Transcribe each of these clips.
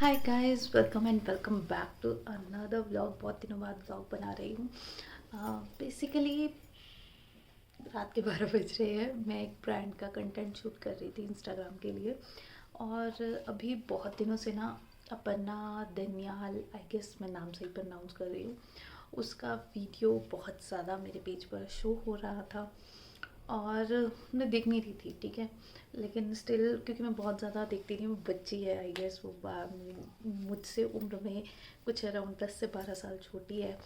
Hi guys, welcome and welcome back to another vlog. बहुत दिनों बाद व्लॉग बना रही हूँ। बेसिकली रात के 12 बज रहे हैं। मैं एक ब्रांड का कंटेंट शूट कर रही थी इंस्टाग्राम के लिए। और अभी बहुत दिनों से ना अपर्णा दनियाल, आई गेस मैं नाम सही प्रोनाउंस कर रही हूँ, उसका वीडियो बहुत ज़्यादा मेरे पेज पर शो हो रहा था और मैं देख नहीं रही थी, ठीक है। लेकिन स्टिल क्योंकि मैं बहुत ज़्यादा देखती नहीं, वो बच्ची है, आई गेस वो मुझसे उम्र में कुछ अराउंड 10 से 12 साल छोटी है।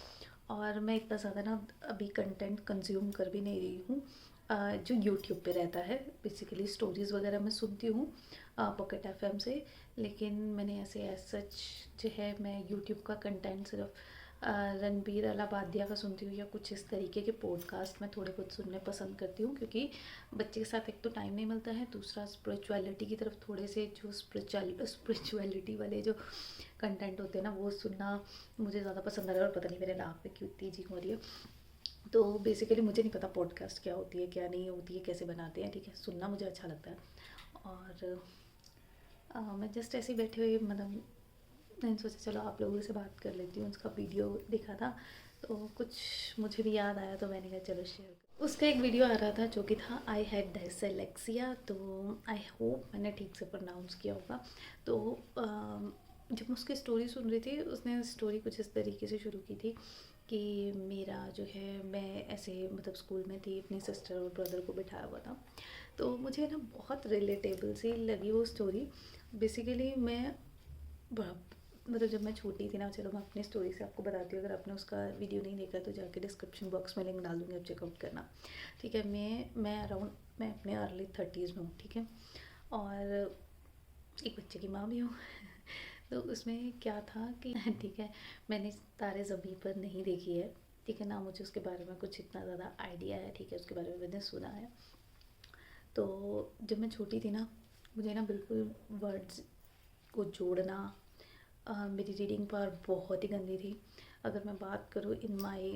और मैं इतना ज़्यादा ना अभी कंटेंट कंज्यूम कर भी नहीं रही हूँ जो यूट्यूब पे रहता है। बेसिकली स्टोरीज़ वगैरह मैं सुनती हूँ पॉकेट एफएम से। लेकिन मैंने ऐसे एज सच जो है मैं यूट्यूब का कंटेंट सिर्फ रणबीर अलाहाबादिया का सुनती हूँ या कुछ इस तरीके के पॉडकास्ट मैं थोड़े बहुत सुनने पसंद करती हूँ, क्योंकि बच्चे के साथ एक तो टाइम नहीं मिलता है, दूसरा स्पिरिचुअलिटी की तरफ थोड़े से जो स्पिरिचुअलिटी वाले जो कंटेंट होते हैं ना वो सुनना मुझे ज़्यादा पसंद आ रहा है। और पता नहीं मेरे नाक पे क्यों इतनी चीख हो रही है। तो बेसिकली मुझे नहीं पता पॉडकास्ट क्या होती है क्या नहीं होती है, कैसे बनाते हैं, ठीक है, सुनना मुझे अच्छा लगता है। और मैं जस्ट ऐसे ही बैठे हुए मतलब मैंने सोचा चलो आप लोगों से बात कर लेती हूँ। उसका वीडियो देखा था तो कुछ मुझे भी याद आया, तो मैंने कहा चलो शेयर कर। उसका एक वीडियो आ रहा था जो कि था आई हैड डायसेलेक्सिया। तो आई होप मैंने ठीक से प्रोनाउंस किया होगा। तो जब मैं उसकी स्टोरी सुन रही थी, उसने स्टोरी कुछ इस तरीके से शुरू की थी कि मेरा जो है मैं ऐसे मतलब स्कूल में थी, अपनी सिस्टर और ब्रदर को बिठाया हुआ था। तो मुझे ना बहुत रिलेटेबल सी लगी वो स्टोरी। बेसिकली मैं मतलब जब मैं छोटी थी ना, चलो मैं अपनी स्टोरी से आपको बताती हूँ। अगर आपने उसका वीडियो नहीं देखा तो जाके डिस्क्रिप्शन बॉक्स में लिंक डाल दूँगी, आप चेकआउट करना, ठीक है। मैं अराउंड मैं अपने अर्ली 30s में हूँ, ठीक है। और एक बच्चे की माँ भी हूँ। तो उसमें क्या था कि ठीक है, मैंने तारे ज़मीं पर नहीं देखी है, ठीक है ना, मुझे उसके बारे में कुछ इतना ज़्यादा आइडिया है, ठीक है, उसके बारे में मैंने सुना है। तो जब मैं छोटी थी ना, मुझे ना बिल्कुल वर्ड्स को जोड़ना, मेरी रीडिंग पावर बहुत ही गंदी थी। अगर मैं बात करूँ इन माई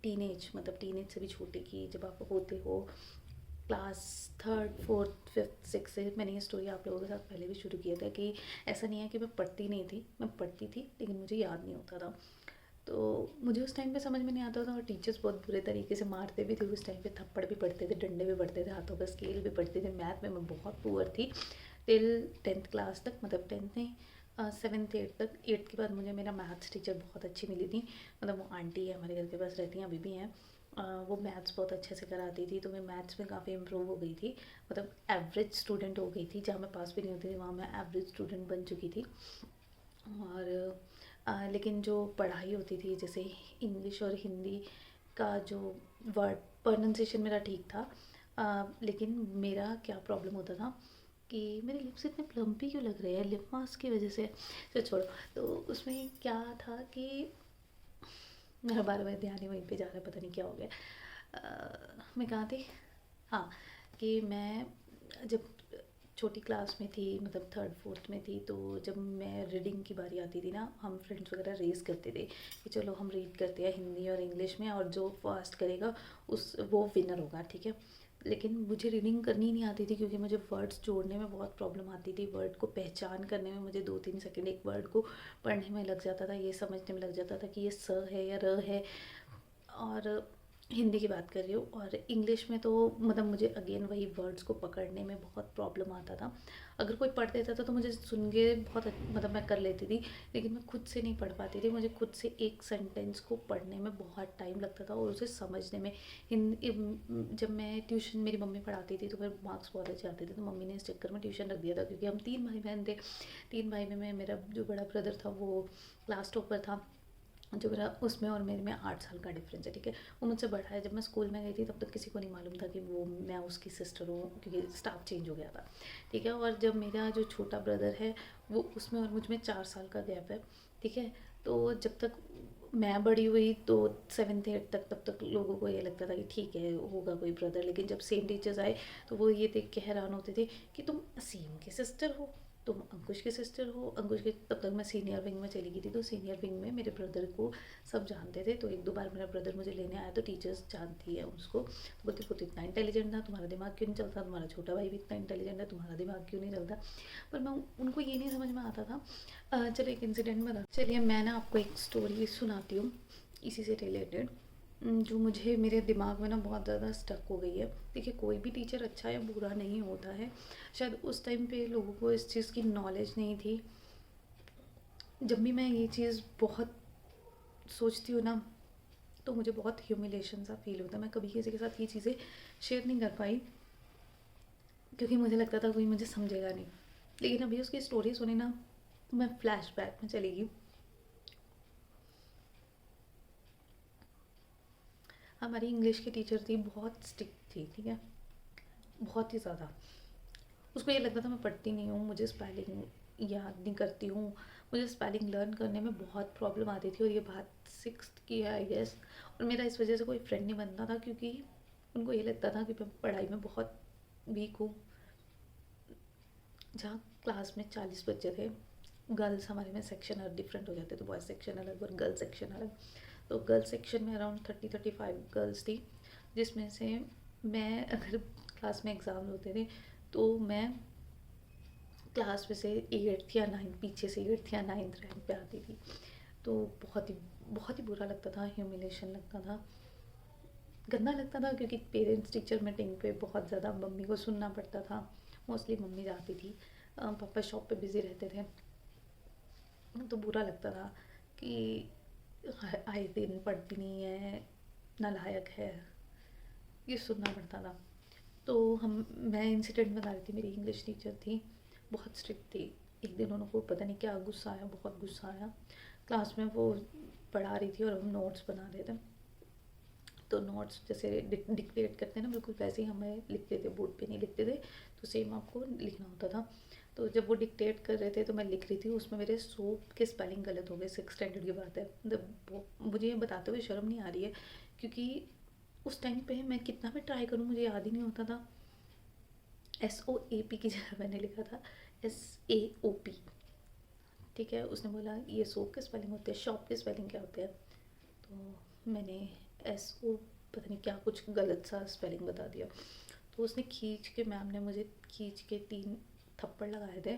टीनेज, मतलब टीनेज से भी छोटे की, जब आप होते हो class third fourth fifth six से, मैंने ये स्टोरी आप लोगों के साथ पहले भी शुरू किया था कि ऐसा नहीं है कि मैं पढ़ती नहीं थी, मैं पढ़ती थी लेकिन मुझे याद नहीं होता था। तो मुझे उस टाइम पे समझ में नहीं आता था, और टीचर्स बहुत बुरे तरीके से मारते भी थे उस टाइम पे, थप्पड़ भी पड़ते थे, डंडे भी पड़ते थे, हाथों पर स्केल भी पड़ते थे। मैथ में मैं बहुत पुअर थी टिल 10th क्लास तक, मतलब 10th नहीं, 7th 8th तक। 8th के बाद मुझे मेरा मैथ्स टीचर बहुत अच्छी मिली थी, मतलब वो आंटी है, हमारे घर के पास रहती हैं, अभी भी हैं। वो मैथ्स बहुत अच्छे से कराती थी, तो मैं मैथ्स में काफ़ी इम्प्रूव हो गई थी, मतलब एवरेज स्टूडेंट हो गई थी। जहाँ मैं पास भी नहीं होती थी वहाँ मैं एवरेज स्टूडेंट बन चुकी थी। और लेकिन जो पढ़ाई होती थी, जैसे इंग्लिश और हिंदी का जो वर्ड प्रोनाउंसिएशन मेरा ठीक था। लेकिन मेरा क्या प्रॉब्लम होता था कि मेरे लिप्स इतने प्लम्पी क्यों लग रहे हैं, लिप मास्क की वजह से। तो छोड़ो। तो उसमें क्या था कि मेरा बार बार ध्यान ही वहीं पे जा रहा है, पता नहीं क्या हो गया। मैं कहाँ थी? हाँ, कि मैं जब छोटी क्लास में थी, मतलब थर्ड फोर्थ में थी, तो जब मैं रीडिंग की बारी आती थी ना, हम फ्रेंड्स वगैरह रेस करते थे कि चलो हम रीड करते हैं हिंदी और इंग्लिश में, और जो फास्ट करेगा उस वो विनर होगा, ठीक है। लेकिन मुझे रीडिंग करनी नहीं आती थी, क्योंकि मुझे वर्ड्स जोड़ने में बहुत प्रॉब्लम आती थी। वर्ड को पहचान करने में मुझे 2-3 सेकंड एक वर्ड को पढ़ने में लग जाता था, ये समझने में लग जाता था कि ये स है या र है। और हिंदी की बात कर रही हूँ। और इंग्लिश में तो मतलब मुझे अगेन वही वर्ड्स को पकड़ने में बहुत प्रॉब्लम आता था। अगर कोई पढ़ देता था तो मुझे सुन के बहुत मतलब मैं कर लेती थी, लेकिन मैं खुद से नहीं पढ़ पाती थी। मुझे खुद से एक सेंटेंस को पढ़ने में बहुत टाइम लगता था और उसे समझने में। जब मैं ट्यूशन मेरी मम्मी पढ़ाती थी तो मेरे मार्क्स बहुत अच्छे आते थे, तो मम्मी ने इस चक्कर में ट्यूशन रख दिया था, क्योंकि हम 3 भाई बहन थे। 3 भाई में मेरा जो बड़ा ब्रदर था वो क्लास टॉपर था, जो मेरा उसमें और मेरे में 8 साल का डिफरेंस है, ठीक है। वो मुझसे बड़ा है। जब मैं स्कूल में गई थी तब तक किसी को नहीं मालूम था कि वो मैं उसकी सिस्टर हूँ, क्योंकि स्टाफ चेंज हो गया था, ठीक है। और जब मेरा जो छोटा ब्रदर है वो उसमें और मुझ में 4 साल का गैप है, ठीक है। तो जब तक मैं बड़ी हुई तो 7th 8th तक, तब तक लोगों को ये लगता था कि ठीक है होगा कोई ब्रदर। लेकिन जब सेम टीचर्स आए तो वो ये देख के हैरान होते थे कि तुम असीम की सिस्टर हो, तुम अंकुश की सिस्टर हो। अंकुश के तब तक मैं सीनियर विंग में चली गई थी, तो सीनियर विंग में मेरे ब्रदर को सब जानते थे। तो एक दो बार मेरा ब्रदर मुझे लेने आया तो टीचर्स जानती है उसको, तो बोलती वो तो इतना इंटेलिजेंट था, तुम्हारा दिमाग क्यों नहीं चलता, तुम्हारा छोटा भाई भी इतना इंटेलिजेंट है, तुम्हारा दिमाग क्यों नहीं चलता। पर मैं उनको ये नहीं समझ में आता था। चलो एक इंसिडेंट बता, चलिए मैं ना आपको एक स्टोरी सुनाती हूँ इसी से रिलेटेड, जो मुझे मेरे दिमाग में ना बहुत ज़्यादा स्टक हो गई है। देखिए कोई भी टीचर अच्छा या बुरा नहीं होता है, शायद उस टाइम पे लोगों को इस चीज़ की नॉलेज नहीं थी। जब भी मैं ये चीज़ बहुत सोचती हूँ ना, तो मुझे बहुत ह्यूमिलेशन सा फील होता है। मैं कभी किसी के साथ ये चीज़ें शेयर नहीं कर पाई, क्योंकि मुझे लगता था कोई मुझे समझेगा नहीं। लेकिन अभी उसकी स्टोरी सुनी ना, मैं फ्लैशबैक में चली गई। हमारी इंग्लिश की टीचर थी, बहुत स्ट्रिक्ट थी, ठीक है, बहुत ही ज़्यादा। उसको ये लगता था मैं पढ़ती नहीं हूँ, मुझे स्पेलिंग याद नहीं करती हूँ, मुझे स्पेलिंग लर्न करने में बहुत प्रॉब्लम आती थी। और ये बात सिक्स्थ की है आई गेस। और मेरा इस वजह से कोई फ्रेंड नहीं बनता था, क्योंकि उनको ये लगता था कि मैं पढ़ाई में बहुत वीक हूँ। जहाँ क्लास में 40 बच्चे थे, गर्ल्स हमारे में सेक्शन अलग डिफरेंट हो जाते, तो बॉयज़ सेक्शन अलग और गर्ल्स सेक्शन अलग। तो गर्ल्स सेक्शन में अराउंड 30-35 गर्ल्स थी, जिसमें से मैं, अगर क्लास में एग्ज़ाम होते थे तो मैं क्लास में से 8th या 9th, पीछे से 8th या 9th रैंक पे आती थी। तो बहुत ही बुरा लगता था, ह्यूमिलेशन लगता था, गंदा लगता था, क्योंकि पेरेंट्स टीचर मीटिंग पे बहुत ज़्यादा मम्मी को सुनना पड़ता था। मोस्टली मम्मी जाती थी, पापा शॉप पे बिज़ी रहते थे। तो बुरा लगता था कि आए दिन पढ़ती नहीं है, नालायक है, ये सुनना पड़ता था। तो मैं इंसिडेंट बता रही थी, मेरी इंग्लिश टीचर थी, बहुत स्ट्रिक्ट थी। एक दिन उनको पता नहीं क्या गुस्सा आया, बहुत गुस्सा आया। क्लास में वो पढ़ा रही थी और हम नोट्स बना रहे थे। तो नोट्स जैसे डिक्टेट करते हैं ना, बिल्कुल वैसे ही हमें लिखते थे, बोर्ड पे नहीं लिखते थे, तो सेम आपको लिखना होता था। तो जब वो डिक्टेट कर रहे थे तो मैं लिख रही थी, उसमें मेरे सोप के स्पेलिंग गलत हो गए। 6th स्टैंडर्ड की बात है, मतलब मुझे ये बताते हुए शर्म नहीं आ रही है, क्योंकि उस टाइम पे मैं कितना भी ट्राई करूँ मुझे याद ही नहीं होता था। SOAP की जगह मैंने लिखा था SAOP। ठीक है, उसने बोला ये सोप के स्पेलिंग होते हैं, शॉप के स्पेलिंग क्या होते हैं। तो मैंने SO पता नहीं क्या कुछ गलत सा स्पेलिंग बता दिया। तो उसने खींच के, मैम ने मुझे खींच के 3 थप्पड़ लगाए थे,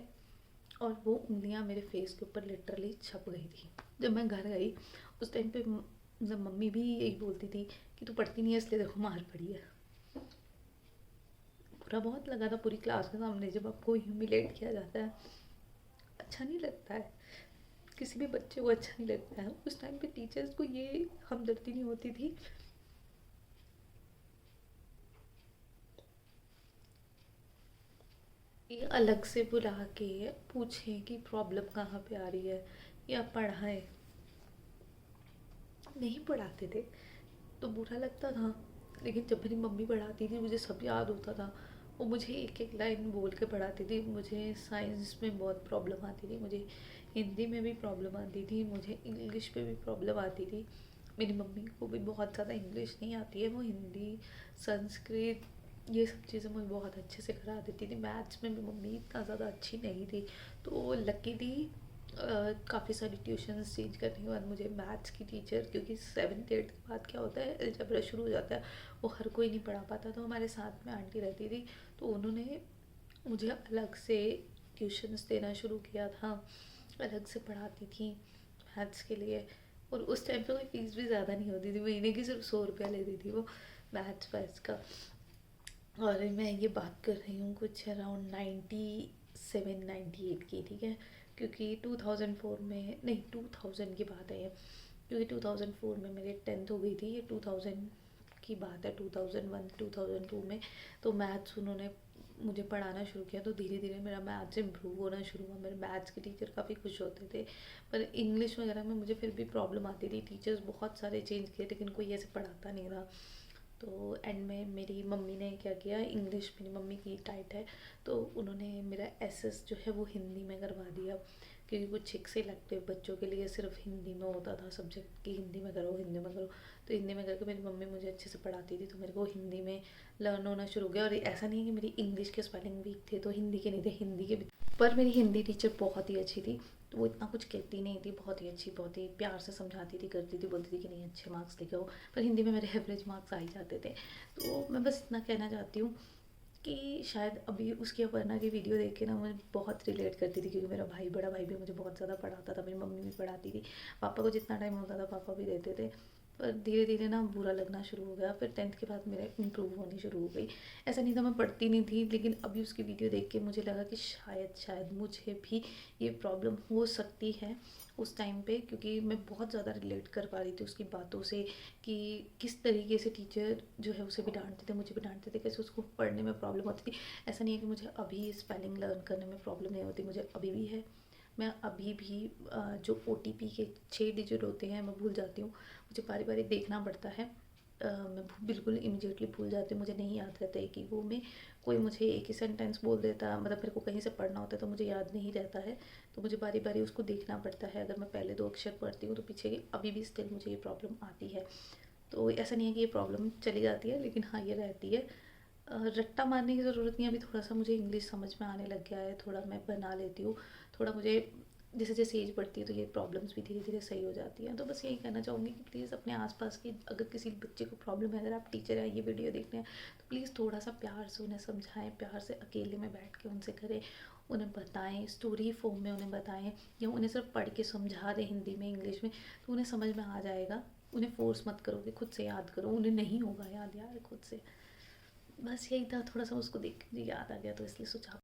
और वो उंगलियां मेरे फेस के ऊपर लिटरली छप गई थी। जब मैं घर गई उस टाइम पे, जब मम्मी भी यही बोलती थी कि तू पढ़ती नहीं है इसलिए देखो मार पड़ी है। बुरा बहुत लगा था पूरी क्लास के सामने, जब आपको ह्यूमिलेट किया जाता है अच्छा नहीं लगता है, किसी भी बच्चे को अच्छा नहीं लगता है। उस टाइम पे टीचर्स को ये हमदर्दी नहीं होती थी। ये अलग से बुला के पूछें कि प्रॉब्लम कहाँ पे आ रही है, या पढ़ाएं, नहीं पढ़ाते थे तो बुरा लगता था। लेकिन जब मेरी मम्मी पढ़ाती थी मुझे सब याद होता था, वो मुझे एक एक लाइन बोल के पढ़ाती थी। मुझे साइंस में बहुत प्रॉब्लम आती थी, मुझे हिंदी में भी प्रॉब्लम आती थी, मुझे इंग्लिश में भी प्रॉब्लम आती थी। मेरी मम्मी को भी बहुत ज़्यादा इंग्लिश नहीं आती है, वो हिंदी, संस्कृत, ये सब चीज़ें मुझे बहुत अच्छे से करा देती थी। मैथ्स में भी मम्मी इतना ज़्यादा अच्छी नहीं थी, तो लकीली काफ़ी सारी ट्यूशन्स चेंज करने के बाद मुझे मैथ्स की टीचर, क्योंकि 7th 8th के बाद क्या होता है अलजेब्रा शुरू हो जाता है, वो हर कोई नहीं पढ़ा पाता, तो हमारे साथ में आंटी रहती थी, तो उन्होंने मुझे अलग से ट्यूशन्स देना शुरू किया था, अलग से पढ़ाती थी मैथ्स के लिए। और उस टाइम पे कोई फीस भी ज़्यादा नहीं होती थी, महीने की सिर्फ 100 रुपया लेती थी वो मैथ्स का। और मैं ये बात कर रही हूँ कुछ अराउंड 97-98 की, ठीक है, क्योंकि 2004 में, नहीं 2000 की बात है ये, क्योंकि 2004 में मेरी 10th हो गई थी, ये 2000 की बात है, 2001-2002 में। तो मैथ्स उन्होंने मुझे पढ़ाना शुरू किया, तो धीरे धीरे मेरा मैथ्स इम्प्रूव होना शुरू हुआ। मेरे मैथ्स के टीचर काफ़ी खुश होते थे, पर इंग्लिश वगैरह में मुझे फिर भी प्रॉब्लम आती थी। टीचर्स बहुत सारे चेंज किए, लेकिन कोई ऐसे पढ़ाता नहीं था। तो एंड में मेरी मम्मी ने क्या किया, इंग्लिश मेरी मम्मी की टाइट है, तो उन्होंने मेरा SS जो है वो हिंदी में करवा दिया, क्योंकि कुछ शिक्षक इलेक्टिव बच्चों के लिए सिर्फ हिंदी में होता था सब्जेक्ट कि हिंदी में करो, हिंदी में करो। तो हिंदी में करके मेरी मम्मी मुझे अच्छे से पढ़ाती थी, तो मेरे को हिंदी में लर्न होना शुरू हो गया। और ऐसा नहीं है कि मेरी इंग्लिश के स्पेलिंग वीक थे तो हिंदी के नहीं थे, हिंदी के भी। पर मेरी हिंदी टीचर बहुत ही अच्छी थी, तो वो इतना कुछ कहती नहीं थी, बहुत ही अच्छी, बहुत ही प्यार से समझाती थी, करती थी, बोलती थी कि नहीं अच्छे मार्क्स लेके आओ। पर हिंदी में मेरे एवरेज मार्क्स आ ही जाते थे। तो मैं बस इतना कहना चाहती हूँ कि शायद अभी उसकी अपर्णा की वीडियो देख के ना मुझे बहुत रिलेट करती थी, क्योंकि मेरा भाई, बड़ा भाई भी मुझे बहुत ज़्यादा पढ़ाता था, मेरी मम्मी भी पढ़ाती थी, पापा को जितना टाइम होता था पापा भी देते थे। पर धीरे धीरे ना बुरा लगना शुरू हो गया। फिर 10th के बाद मेरे इम्प्रूव होनी शुरू हो गई। ऐसा नहीं था मैं पढ़ती नहीं थी, लेकिन अभी उसकी वीडियो देख के मुझे लगा कि शायद मुझे भी ये प्रॉब्लम हो सकती है उस टाइम पे, क्योंकि मैं बहुत ज़्यादा रिलेट कर पा रही थी उसकी बातों से कि किस तरीके से टीचर जो है उसे भी डांटते थे, मुझे भी डांटते थे, कैसे उसको पढ़ने में प्रॉब्लम होती थी। ऐसा नहीं है कि मुझे अभी स्पेलिंग लर्न करने में प्रॉब्लम नहीं होती, मुझे अभी भी है। मैं अभी भी जो OTP के 6 डिजिट होते हैं मैं भूल जाती हूँ, मुझे बारी बारी देखना पड़ता है। मैं बिल्कुल इमीडिएटली भूल जाती हूँ, मुझे नहीं याद रहता है कि वो में कोई मुझे एक ही सेंटेंस बोल देता, मतलब मेरे को कहीं से पढ़ना होता है तो मुझे याद नहीं रहता है, तो मुझे बारी बारी उसको देखना पड़ता है। अगर मैं पहले 2 अक्षर पढ़ती हूँ तो पीछे की अभी भी स्टिल मुझे ये प्रॉब्लम आती है। तो ऐसा नहीं है कि ये प्रॉब्लम चली जाती है, लेकिन हाँ ये रहती है। रट्टा मारने की ज़रूरत नहीं है, अभी थोड़ा सा मुझे इंग्लिश समझ में आने लग गया है, थोड़ा मैं बना लेती हूँ, थोड़ा मुझे जैसे जैसे एज बढ़ती है तो ये प्रॉब्लम्स भी धीरे धीरे सही हो जाती हैं। तो बस यही कहना चाहूँगी कि प्लीज़ अपने आसपास की, अगर किसी बच्चे को प्रॉब्लम है, अगर आप टीचर हैं ये वीडियो देख रहे हैं, तो प्लीज़ थोड़ा सा प्यार से उन्हें समझाएं, प्यार से अकेले में बैठ के उनसे करें, उन्हें बताएं, स्टोरी फॉर्म में उन्हें बताएं, या उन्हें सिर्फ पढ़ के समझा दें हिंदी में, इंग्लिश में, तो उन्हें समझ में आ जाएगा। उन्हें फोर्स मत करो कि खुद से याद करो, उन्हें नहीं होगा याद यार खुद से। बस यही था, थोड़ा सा उसको देख के मुझे याद आ गया तो इसलिए सोचा।